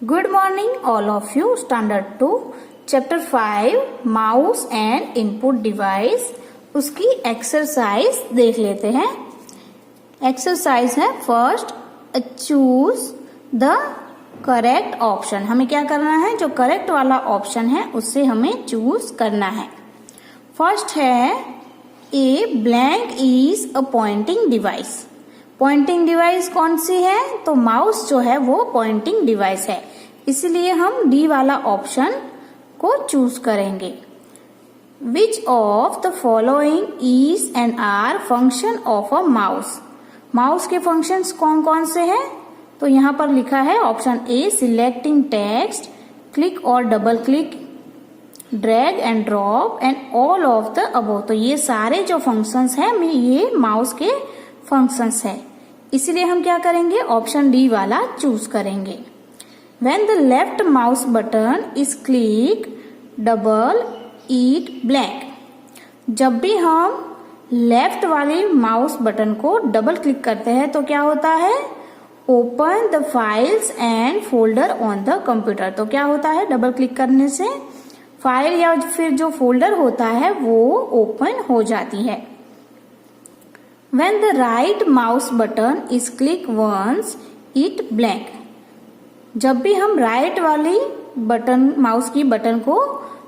Good morning, all of you. Standard 2, Chapter 5, Mouse and Input Device. उसकी exercise देख लेते हैं. एक्सरसाइज है first, choose the correct option. हमें क्या करना है? जो करेक्ट वाला ऑप्शन है उससे हमें चूज करना है. फर्स्ट है a blank is a pointing device. Pointing device कौन सी है? तो माउस जो है वो पॉइंटिंग डिवाइस है, इसलिए हम डी वाला ऑप्शन को चूज करेंगे. Which of the following is and are function of a mouse. Mouse के फंक्शंस कौन कौन से हैं? तो यहाँ पर लिखा है option a selecting text, click और double click, drag and drop and all of the above. तो ये सारे जो फंक्शंस हैं ये माउस के फंक्शंस है, इसीलिए हम क्या करेंगे? ऑप्शन डी वाला चूज करेंगे. When the left mouse button is clicked, double it blank. जब भी हम लेफ्ट वाले माउस बटन को डबल क्लिक करते हैं तो क्या होता है? Open the files and folder on the computer. तो क्या होता है? डबल क्लिक करने से फाइल या फिर जो फोल्डर होता है वो ओपन हो जाती है. When the right mouse button is clicked once, it blank. जब भी हम राइट वाली बटन माउस की बटन को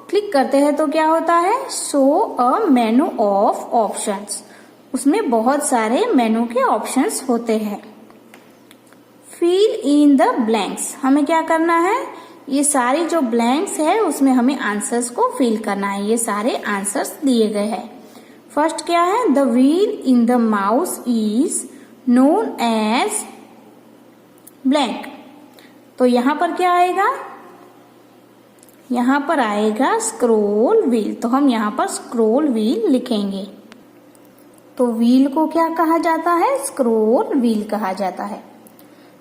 क्लिक करते हैं तो क्या होता है? Show a menu of options. उसमें बहुत सारे मेनू के ऑप्शंस होते हैं. Fill in the blanks. हमें क्या करना है? ये सारी जो ब्लैंक्स है उसमें हमें आंसर्स को फिल करना है. ये सारे आंसर्स दिए गए हैं. फर्स्ट क्या है? The wheel in the mouse is known as blank. तो यहां पर क्या आएगा? यहां पर आएगा स्क्रोल व्हील. तो हम यहां पर स्क्रोल व्हील लिखेंगे. तो व्हील को क्या कहा जाता है? स्क्रोल व्हील कहा जाता है.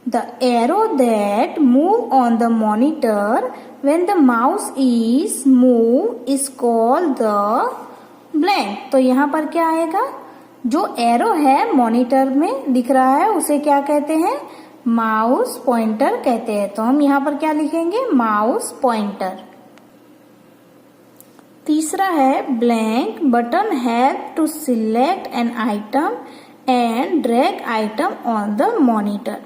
The arrow that move on the monitor when the mouse is move is called the blank. तो यहाँ पर क्या आएगा? जो एरो है मॉनिटर में दिख रहा है उसे क्या कहते हैं? माउस पॉइंटर कहते हैं. तो हम यहाँ पर क्या लिखेंगे? Mouse pointer. तीसरा है blank button help to select an item and drag item on the monitor.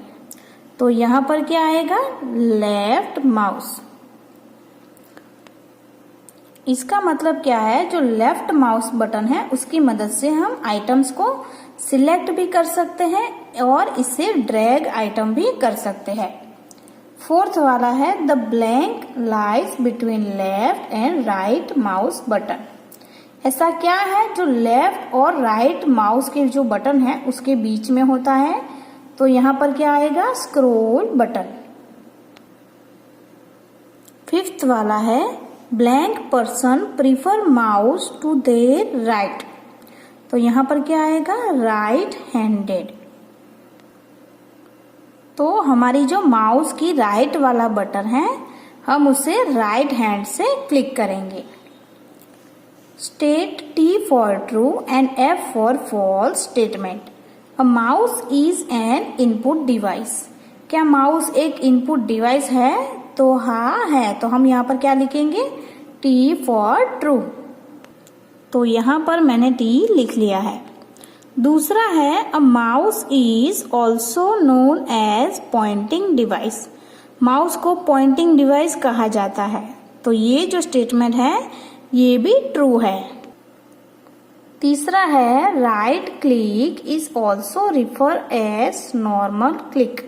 तो यहाँ पर क्या आएगा? Left mouse. इसका मतलब क्या है? जो लेफ्ट माउस बटन है उसकी मदद से हम आइटम्स को सिलेक्ट भी कर सकते हैं और इससे ड्रैग आइटम भी कर सकते हैं. फोर्थ वाला है the blank lies between left and right mouse button. ऐसा क्या है जो लेफ्ट और राइट माउस के जो बटन है उसके बीच में होता है? तो यहाँ पर क्या आएगा? Scroll button. फिफ्थ वाला है blank person prefer mouse to their right. तो यहां पर क्या आएगा? Right handed. तो हमारी जो माउस की राइट वाला बटन है हम उसे राइट हैंड से क्लिक करेंगे. State T for true and F for false statement. A mouse is an input device. क्या माउस एक इनपुट डिवाइस है? तो हाँ है. तो हम यहाँ पर क्या लिखेंगे? T for true. तो यहाँ पर मैंने टी लिख लिया है. दूसरा है a mouse is also known as pointing device. Mouse को पॉइंटिंग डिवाइस कहा जाता है. तो ये जो स्टेटमेंट है ये भी ट्रू है. तीसरा है right click is also refer as normal click.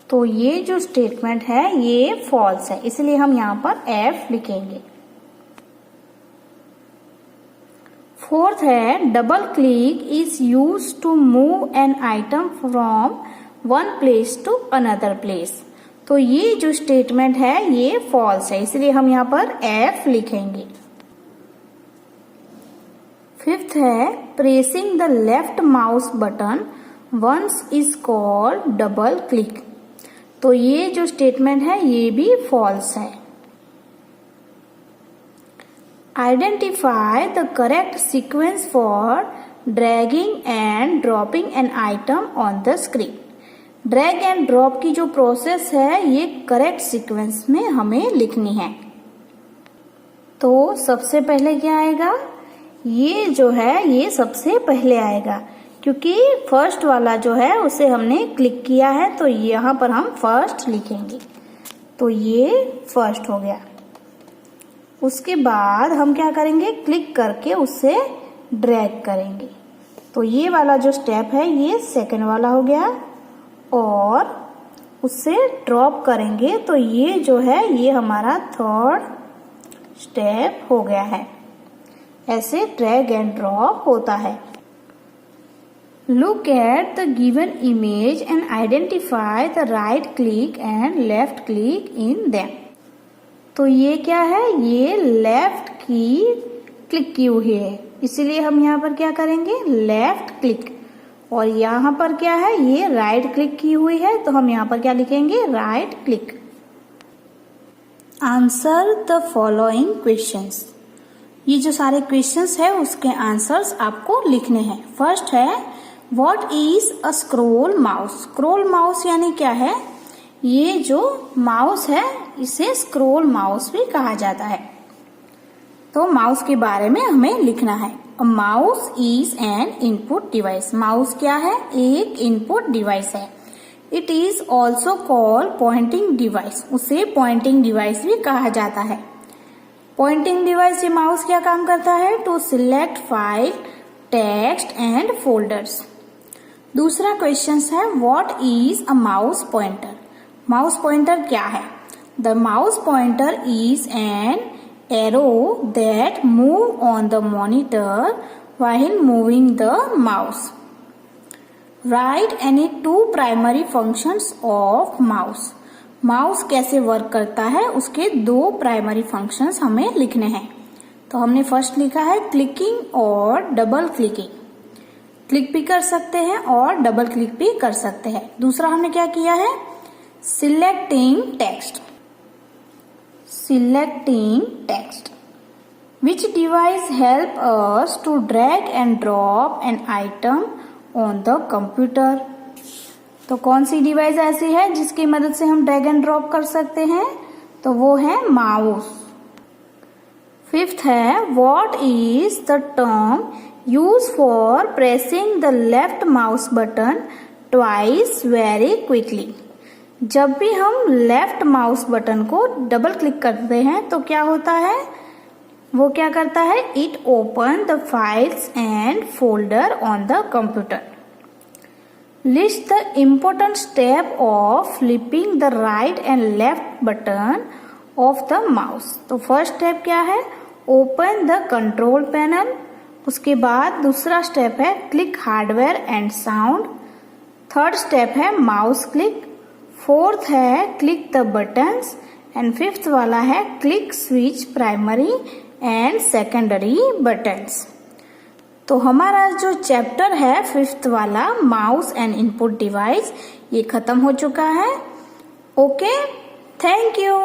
तो ये जो स्टेटमेंट है ये फॉल्स है, इसलिए हम यहाँ पर एफ लिखेंगे. फोर्थ है double click is use to move an item from one place to another place. तो ये जो स्टेटमेंट है ये फॉल्स है, इसलिए हम यहाँ पर एफ लिखेंगे. फिफ्थ है pressing the left mouse button once is called double click. तो ये जो स्टेटमेंट है ये भी फॉल्स है. Identify the correct sequence for dragging and dropping an item on the screen. Drag and drop की जो प्रोसेस है ये करेक्ट सीक्वेंस में हमें लिखनी है। तो सबसे पहले क्या आएगा, ये जो है ये सबसे पहले आएगा क्योंकि फर्स्ट वाला जो है उसे हमने क्लिक किया है, तो यहाँ पर हम फर्स्ट लिखेंगे। तो ये फर्स्ट हो गया। उसके बाद हम क्या करेंगे, क्लिक करके उससे ड्रैग करेंगे। तो ये वाला जो स्टेप है ये सेकंड वाला हो गया, और उससे ड्रॉप करेंगे तो ये जो है ये हमारा थर्ड स्टेप हो गया है। ऐसे ड्रैग एंड ड्रॉप होता है। Look at the given image and identify the right click and left click in them. तो ये क्या है, ये लेफ्ट की क्लिक की हुई है, इसीलिए हम यहाँ पर क्या करेंगे, लेफ्ट क्लिक। और यहाँ पर क्या है, ये राइट क्लिक की हुई है, तो हम यहाँ पर क्या लिखेंगे, right click. Answer the following questions. ये जो सारे क्वेश्चंस है उसके आंसर्स आपको लिखने हैं। फर्स्ट है, what is a scroll mouse. Scroll mouse यानी क्या है, ये जो माउस है इसे स्क्रोल माउस भी कहा जाता है। तो माउस के बारे में हमें लिखना है। A mouse is an input device. Mouse क्या है, एक इनपुट डिवाइस है। It is also called pointing device. उसे पॉइंटिंग डिवाइस भी कहा जाता है। पॉइंटिंग डिवाइस, ये माउस क्या काम करता है, to select file, text and folders. दूसरा क्वेश्चन है, what is a mouse pointer. Mouse pointer क्या है। The mouse pointer is an arrow that move on the monitor while moving the mouse. Right any two primary functions of mouse. Mouse कैसे work करता है उसके दो primary functions हमें लिखने हैं। तो हमने फर्स्ट लिखा है क्लिकिंग और डबल क्लिकिंग। क्लिक भी कर सकते हैं और डबल क्लिक भी कर सकते हैं। दूसरा हमने क्या किया है, selecting text. Selecting text. Which device help us to drag and drop an item on the computer. तो कौन सी डिवाइस ऐसी है जिसकी मदद से हम ड्रैग एंड ड्रॉप कर सकते हैं, तो वो है माउस। फिफ्थ है, what is the term use for pressing the left mouse button twice very quickly. जब भी हम लेफ्ट माउस बटन को डबल क्लिक करते हैं तो क्या होता है, वो क्या करता है, it open the files and folder on the computer. List the important step of flipping the right and left button of the mouse. तो फर्स्ट स्टेप क्या है, ओपन द कंट्रोल पैनल। उसके बाद दूसरा स्टेप है click hardware and sound. Third step है mouse click. Fourth है click the buttons and fifth वाला है click switch primary and secondary buttons. तो हमारा जो चैप्टर है फिफ्थ वाला माउस एंड इनपुट डिवाइस ये खत्म हो चुका है। Okay, thank you.